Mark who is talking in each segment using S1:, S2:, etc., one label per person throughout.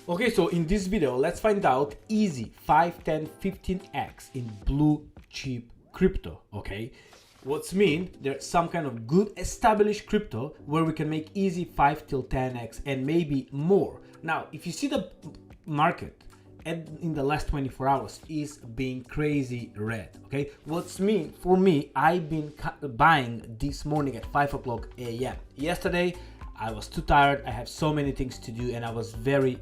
S1: Okay, so in this video, let's find out easy 5, 10, 15x in blue chip crypto, okay? What's mean there's some kind of good established crypto where we can make easy 5 till 10x and maybe more. Now, if you see the market in the last 24 hours is being crazy red, okay? What's mean for me, I've been buying this morning at 5 o'clock a.m. Yesterday, I was too tired. I have so many things to do and I was very,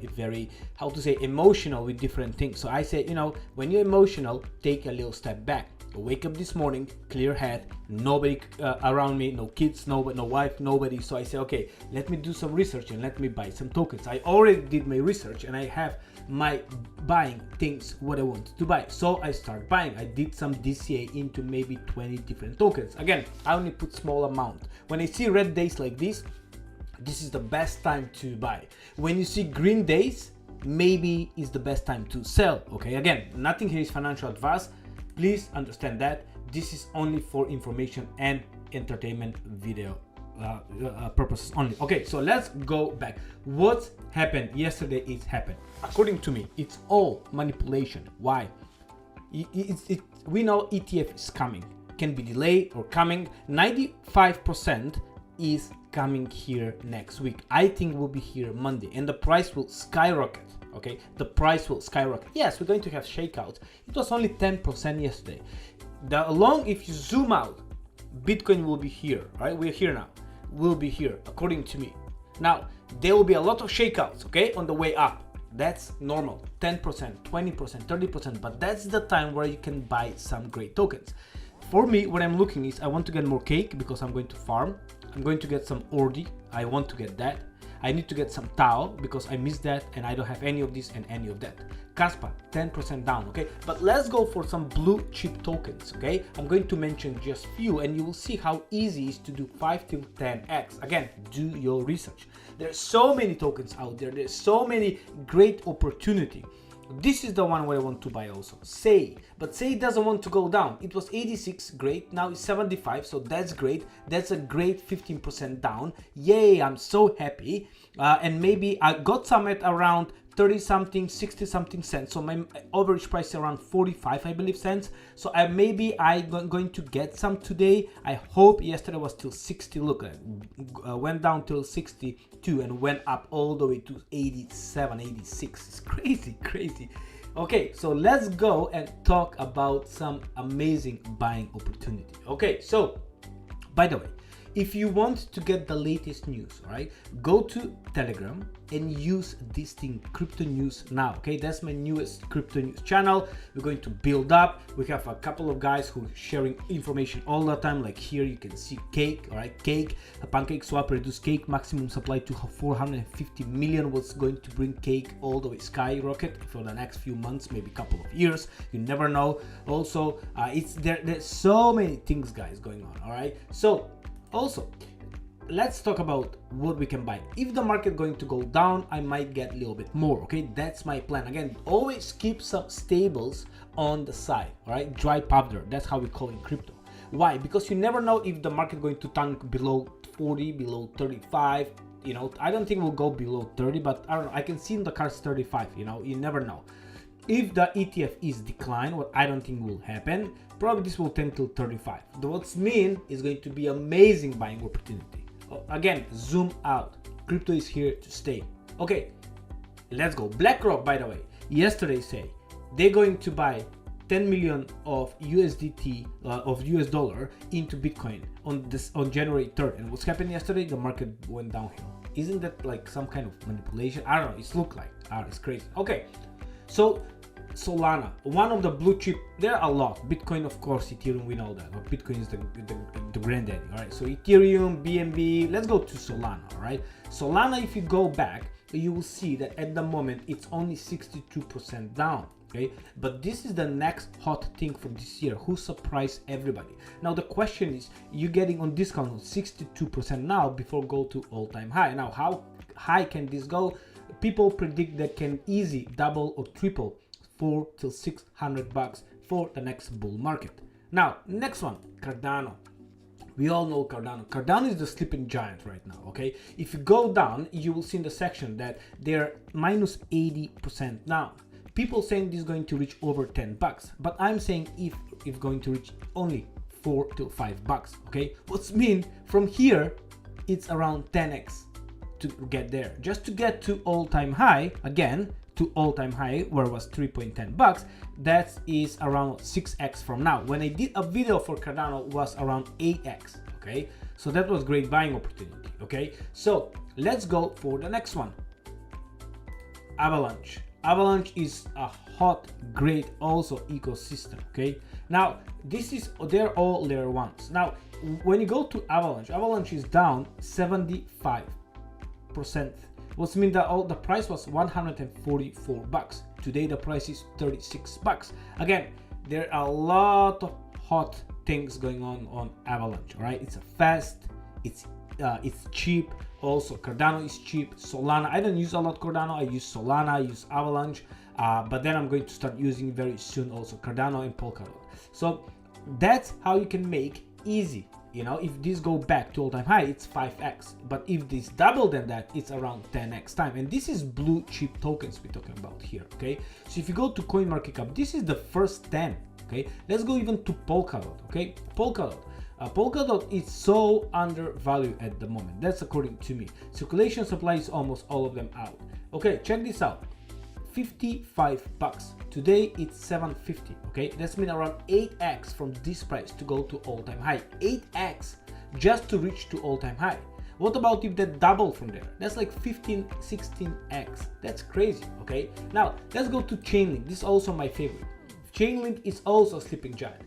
S1: how to say, emotional with different things. So I said, you know, when you're emotional, take a little step back. I wake up this morning, clear head, nobody around me, no kids, no wife, nobody. So I said, okay, let me do some research and let me buy some tokens. I already did my research and I have my buying things what I want to buy. So I start buying. I did some DCA into maybe 20 different tokens. Again, I only put small amount. When I see red days like this is the best time to buy. When you see green days, maybe is the best time to sell. Okay, again, nothing here is financial advice. Please understand that this is only for information and entertainment video purposes only. Okay, so let's go back. What happened yesterday is happened. According to me, it's all manipulation. Why? We know ETF is coming, can be delayed or coming. 95% is coming here next week. I think will be here Monday and the price will skyrocket. Okay, the price will skyrocket. Yes, we're going to have shakeouts. It was only 10% yesterday. If you zoom out, Bitcoin will be here, right? We're here now. Will be here, according to me. Now, there will be a lot of shakeouts, okay, on the way up. That's normal, 10%, 20%, 30%, but that's the time where you can buy some great tokens. For me, what I'm looking is I want to get more cake because I'm going to farm. I'm going to get some Ordi. I want to get that. I need to get some Tau because I missed that and I don't have any of this and any of that. Kaspa, 10% down, okay? But let's go for some blue chip tokens, okay? I'm going to mention just few and you will see how easy it is to do 5 till 10x. Again, do your research. There's so many tokens out there. There's so many great opportunity. This is the one where I want to buy also, Say, but Say doesn't want to go down. It was 86, great, now it's 75, so that's great. That's a great 15% down. Yay, I'm so happy. And maybe I got some at around 30 something, 60 something cents. So my average price is around 45, I believe, cents. So maybe I'm going to get some today. I hope. Yesterday was till 60. Look, went down till 62 and went up all the way to 87, 86. It's crazy. Okay, so let's go and talk about some amazing buying opportunity. Okay, so by the way, if you want to get the latest news, right, go to Telegram and use this thing, Crypto News Now. Okay, that's my newest crypto news channel. We're going to build up. We have a couple of guys who are sharing information all the time. Like here, you can see Cake. All right, Cake, a pancake swap, reduce Cake, maximum supply to 450 million. Was going to bring Cake all the way skyrocket for the next few months, maybe a couple of years. You never know. Also, there's so many things, guys, going on. All right, so. Also, let's talk about what we can buy. If the market going to go down, I might get a little bit more, okay? That's my plan. Again, always keep some stables on the side, all right? Dry powder, that's how we call it in crypto. Why? Because you never know if the market going to tank below 40, below 35, you know. I don't think we'll go below 30, but I don't know. I can see in the cards 35, you know, you never know. If the ETF is declined, what I don't think will happen, probably this will tend to 35. What's mean is going to be amazing buying opportunity. Again, zoom out. Crypto is here to stay. Okay, let's go. BlackRock, by the way, yesterday say they're going to buy 10 million of USDT of US dollar into Bitcoin on January 3rd. And what's happened yesterday? The market went downhill. Isn't that like some kind of manipulation? I don't know. It's look like. It's crazy. Okay. So Solana, one of the blue chip, there are a lot. Bitcoin, of course, Ethereum, we know that. But Bitcoin is the granddaddy, all right? So Ethereum, BNB, let's go to Solana, all right? Solana, if you go back, you will see that at the moment, it's only 62% down, okay? But this is the next hot thing for this year. Who surprised everybody? Now, the question is, you're getting on discount on 62% now before go to all-time high. Now, how high can this go? People predict that can easy double or triple $400 till $600 for the next bull market. Now, next one, Cardano. We all know Cardano. Cardano is the sleeping giant right now, okay? If you go down, you will see in the section that they're minus 80% down. People saying this is going to reach over 10 bucks, but I'm saying if it's going to reach only 4 to 5 bucks, okay? What's mean from here, it's around 10x to get there. Just to get to all-time high, again, to all-time high where it was 3.10 bucks, that is around 6x from now. When I did a video for Cardano, it was around 8x, okay? So that was great buying opportunity, okay? So let's go for the next one. Avalanche. Avalanche is a hot, great also ecosystem, okay? Now, they're all layer ones. Now, when you go to Avalanche, Avalanche is down 75%. What's mean that the price was 144 bucks. Today the price is 36 bucks. Again, there are a lot of hot things going on Avalanche, all right? It's a fast, it's cheap. Also, Cardano is cheap. Solana, I don't use a lot Cardano. I use Solana, I use Avalanche, but then I'm going to start using very soon also Cardano and Polkadot. So that's how you can make easy. You know, if this go back to all-time high, it's 5x. But if this double than that, it's around 10x time. And this is blue chip tokens we're talking about here, okay? So if you go to CoinMarketCap, this is the first 10, okay? Let's go even to Polkadot, okay? Polkadot is so undervalued at the moment. That's according to me. Circulation supply is almost all of them out. Okay, check this out. 55 bucks. Today it's 750, okay? That's mean around 8x from this price to go to all-time high. 8x just to reach to all-time high. What about if that double from there? That's like 15, 16x. That's crazy, okay? Now, let's go to Chainlink. This is also my favorite. Chainlink is also a sleeping giant.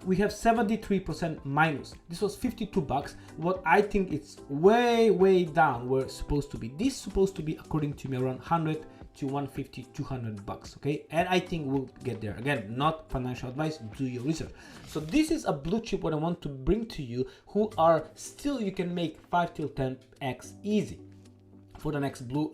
S1: We have 73% minus. This was 52 bucks. What I think it's way down where it's supposed to be. This is supposed to be, according to me, around 100 to 150, 200 bucks, okay? And I think we'll get there. Again, not financial advice, do your research. So this is a blue chip what I want to bring to you who are still, you can make 5 till 10x easy for the next bull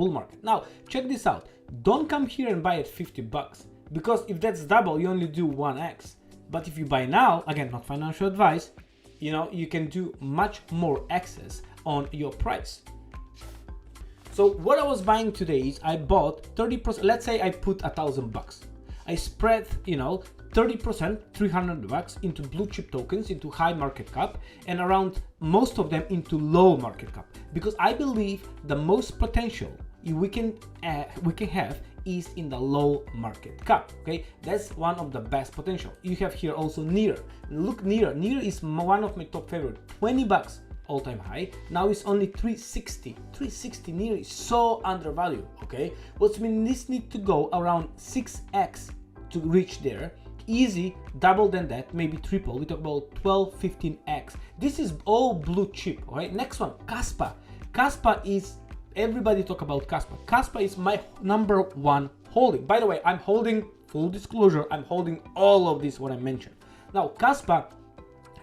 S1: market. Now, check this out. Don't come here and buy at 50 bucks because if that's double, you only do 1x. But if you buy now, again, not financial advice, you know, you can do much more excess on your price. So what I was buying today is I bought 30%, let's say I put 1,000 bucks. I spread, you know, 30%, 300 bucks into blue chip tokens, into high market cap, and around most of them into low market cap. Because I believe the most potential we can have is in the low market cap, okay? That's one of the best potential. You have here also NEAR. Look, NEAR is one of my top favorite, 20 bucks. All-time high. Now it's only 360. 360 NEAR is so undervalued, okay? What's mean this need to go around 6x to reach there. Easy, double than that, maybe triple. We talk about 12, 15x. This is all blue chip, all right? Next one, Kaspa. Kaspa is, everybody talk about Kaspa. Kaspa is my #1 holding. By the way, I'm holding, full disclosure, I'm holding all of this what I mentioned. Now, Kaspa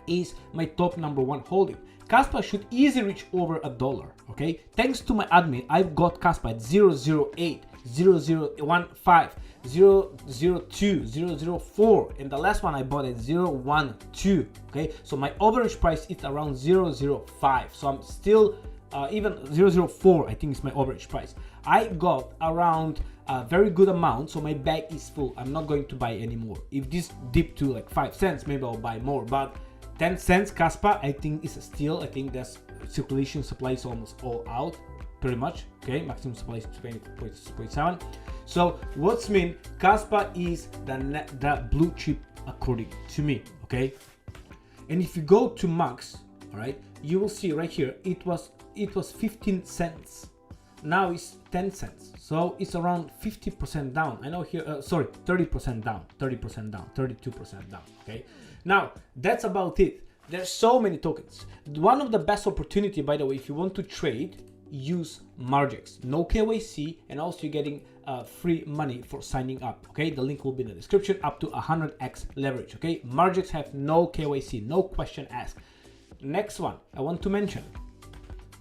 S1: is my top #1 holding. Kaspa should easily reach over $1, okay? Thanks to my admin, I've got Kaspa at 008, 0015, 002, 004, and the last one I bought at 012, okay? So my average price is around 005, so I'm still, even 004, I think is my average price. I got around a very good amount, so my bag is full. I'm not going to buy anymore. If this dip to like 5 cents, maybe I'll buy more, but 10 cents Kaspa, I think is a steal. I think that's circulation supply is almost all out, pretty much. Okay, maximum supply is 20.7. So what's mean Kaspa is the blue chip according to me. Okay, and if you go to Max, all right, you will see right here it was 15 cents. Now it's 10 cents. So it's around 50% down. I know here, sorry, 30% down, 30% down, 32% down. Okay. Now, that's about it. There's so many tokens. One of the best opportunity, by the way, if you want to trade, use Margex. No KYC, and also you're getting free money for signing up, okay? The link will be in the description, up to 100x leverage, okay? Margex have no KYC, no question asked. Next one, I want to mention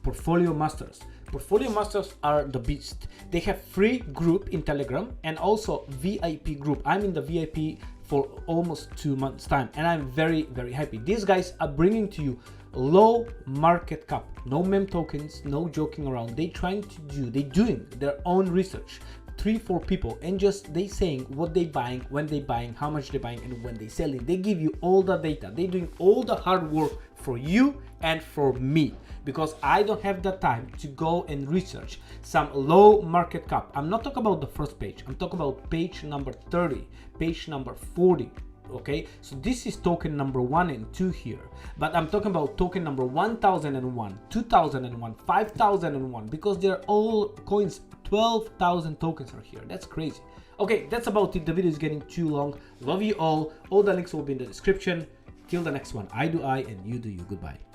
S1: Portfolio Masters. Portfolio Masters are the beast. They have free group in Telegram and also VIP group. I'm in the VIP for almost 2 months time, and I'm very happy. These guys are bringing to you low market cap, no meme tokens, no joking around. They doing their own research, 3-4 people, and just they saying what they buying, when they buying, how much they buying, and when they selling. They give you all the data. They doing all the hard work for you and for me, because I don't have the time to go and research some low market cap. I'm not talking about the first page, I'm talking about page number 30, page number 40. Okay, so this is token number 1 and 2 here, but I'm talking about token number 1001, 2001, 5001, because they're all coins. 12,000 tokens are here. That's crazy. Okay, that's about it. The video is getting too long. Love you all. All the links will be in the description. Till the next one, I do I and you do you. Goodbye.